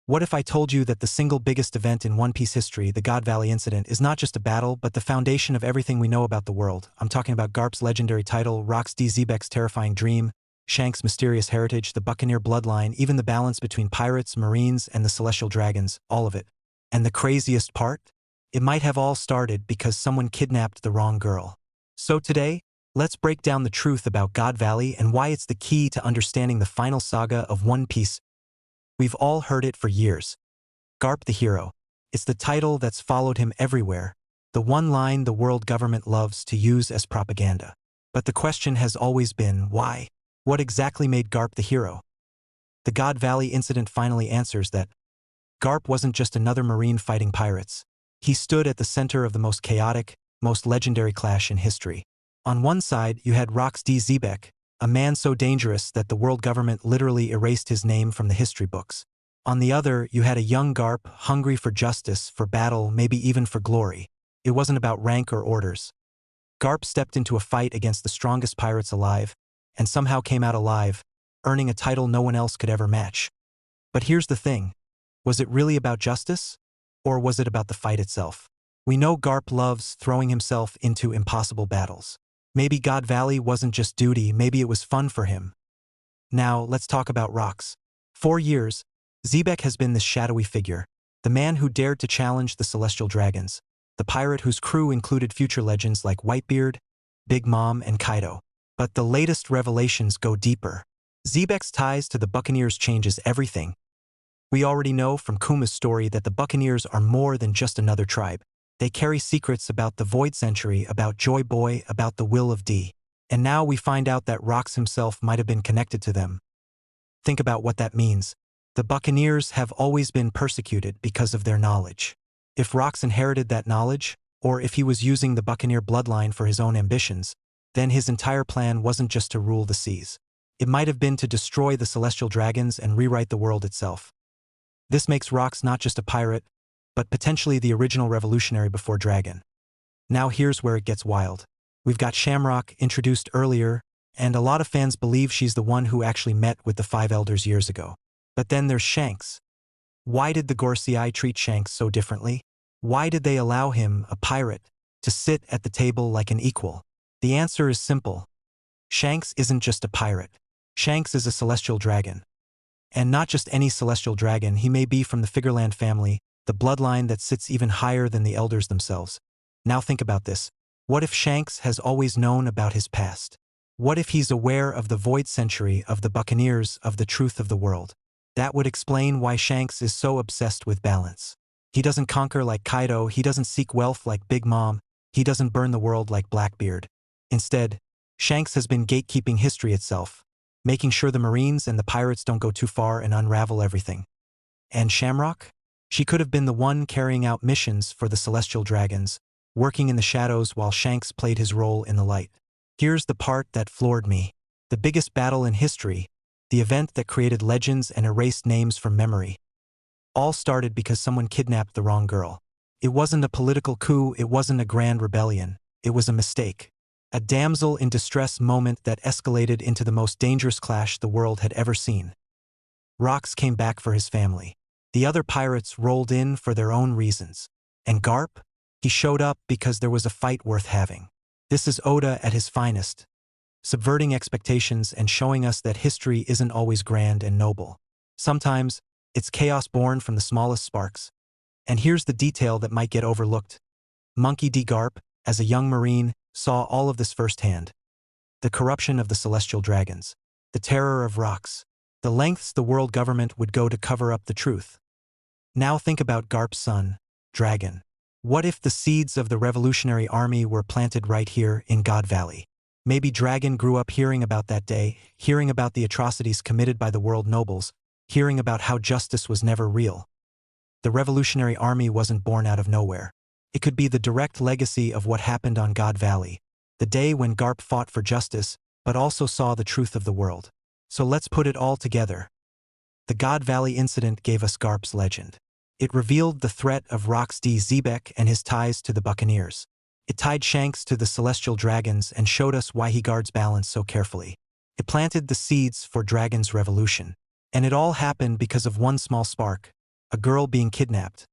What if I told you that the single biggest event in One Piece history, the God Valley incident, is not just a battle but the foundation of everything we know about the world? I'm talking about Garp's legendary title, Rox D. Zebek's terrifying dream, Shanks' mysterious heritage, the Buccaneer bloodline, even the balance between pirates, marines, and the celestial dragons, all of it. And the craziest part? It might have all started because someone kidnapped the wrong girl. So today, let's break down the truth about God Valley and why it's the key to understanding the final saga of One Piece. We've all heard it for years. Garp the hero. It's the title that's followed him everywhere, the one line the world government loves to use as propaganda. But the question has always been, why? What exactly made Garp the hero? The God Valley incident finally answers that. Garp wasn't just another marine fighting pirates. He stood at the center of the most chaotic, most legendary clash in history. On one side, you had Rox D. Zebek, a man so dangerous that the world government literally erased his name from the history books. On the other, you had a young Garp, hungry for justice, for battle, maybe even for glory. It wasn't about rank or orders. Garp stepped into a fight against the strongest pirates alive, and somehow came out alive, earning a title no one else could ever match. But here's the thing. Was it really about justice? Or was it about the fight itself? We know Garp loves throwing himself into impossible battles. Maybe God Valley wasn't just duty, maybe it was fun for him. Now, let's talk about Rox. For years, Zebek has been this shadowy figure, the man who dared to challenge the celestial dragons, the pirate whose crew included future legends like Whitebeard, Big Mom, and Kaido. But the latest revelations go deeper. Zebek's ties to the Buccaneers changes everything. We already know from Kuma's story that the Buccaneers are more than just another tribe. They carry secrets about the Void Century, about Joy Boy, about the Will of D. And now we find out that Rox himself might have been connected to them. Think about what that means. The Buccaneers have always been persecuted because of their knowledge. If Rox inherited that knowledge, or if he was using the Buccaneer bloodline for his own ambitions, then his entire plan wasn't just to rule the seas. It might have been to destroy the celestial dragons and rewrite the world itself. This makes Rox not just a pirate, but potentially the original revolutionary before Dragon. Now here's where it gets wild. We've got Shamrock, introduced earlier, and a lot of fans believe she's the one who actually met with the Five Elders years ago. But then there's Shanks. Why did the Gorosei treat Shanks so differently? Why did they allow him, a pirate, to sit at the table like an equal? The answer is simple. Shanks isn't just a pirate. Shanks is a celestial dragon. And not just any celestial dragon, he may be from the Figureland family, the bloodline that sits even higher than the elders themselves. Now think about this. What if Shanks has always known about his past? What if he's aware of the Void Century, of the Buccaneers, of the truth of the world? That would explain why Shanks is so obsessed with balance. He doesn't conquer like Kaido, he doesn't seek wealth like Big Mom, he doesn't burn the world like Blackbeard. Instead, Shanks has been gatekeeping history itself, making sure the Marines and the pirates don't go too far and unravel everything. And Shamrock? She could have been the one carrying out missions for the celestial dragons, working in the shadows while Shanks played his role in the light. Here's the part that floored me. The biggest battle in history, the event that created legends and erased names from memory, all started because someone kidnapped the wrong girl. It wasn't a political coup, it wasn't a grand rebellion, it was a mistake. A damsel in distress moment that escalated into the most dangerous clash the world had ever seen. Rox came back for his family. The other pirates rolled in for their own reasons. And Garp? He showed up because there was a fight worth having. This is Oda at his finest, subverting expectations and showing us that history isn't always grand and noble. Sometimes, it's chaos born from the smallest sparks. And here's the detail that might get overlooked. Monkey D. Garp, as a young Marine, saw all of this firsthand. The corruption of the celestial dragons, the terror of Rox, the lengths the world government would go to cover up the truth. Now think about Garp's son, Dragon. What if the seeds of the Revolutionary Army were planted right here in God Valley? Maybe Dragon grew up hearing about that day, hearing about the atrocities committed by the world nobles, hearing about how justice was never real. The Revolutionary Army wasn't born out of nowhere. It could be the direct legacy of what happened on God Valley, the day when Garp fought for justice, but also saw the truth of the world. So let's put it all together. The God Valley incident gave us Garp's legend. It revealed the threat of Rox D. Zebek and his ties to the Buccaneers. It tied Shanks to the celestial dragons and showed us why he guards balance so carefully. It planted the seeds for Dragon's revolution. And it all happened because of one small spark, a girl being kidnapped.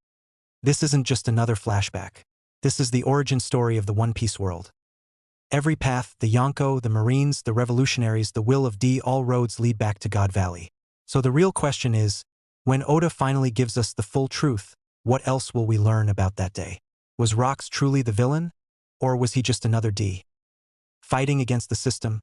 This isn't just another flashback. This is the origin story of the One Piece world. Every path, the Yonko, the Marines, the revolutionaries, the will of D, all roads lead back to God Valley. So the real question is, when Oda finally gives us the full truth, what else will we learn about that day? Was Rocks truly the villain? Or was he just another D? Fighting against the system?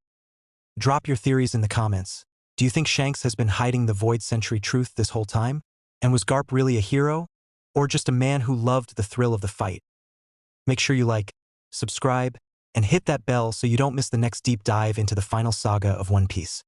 Drop your theories in the comments. Do you think Shanks has been hiding the Void Century truth this whole time? And was Garp really a hero? Or just a man who loved the thrill of the fight? Make sure you like, subscribe, and hit that bell so you don't miss the next deep dive into the final saga of One Piece.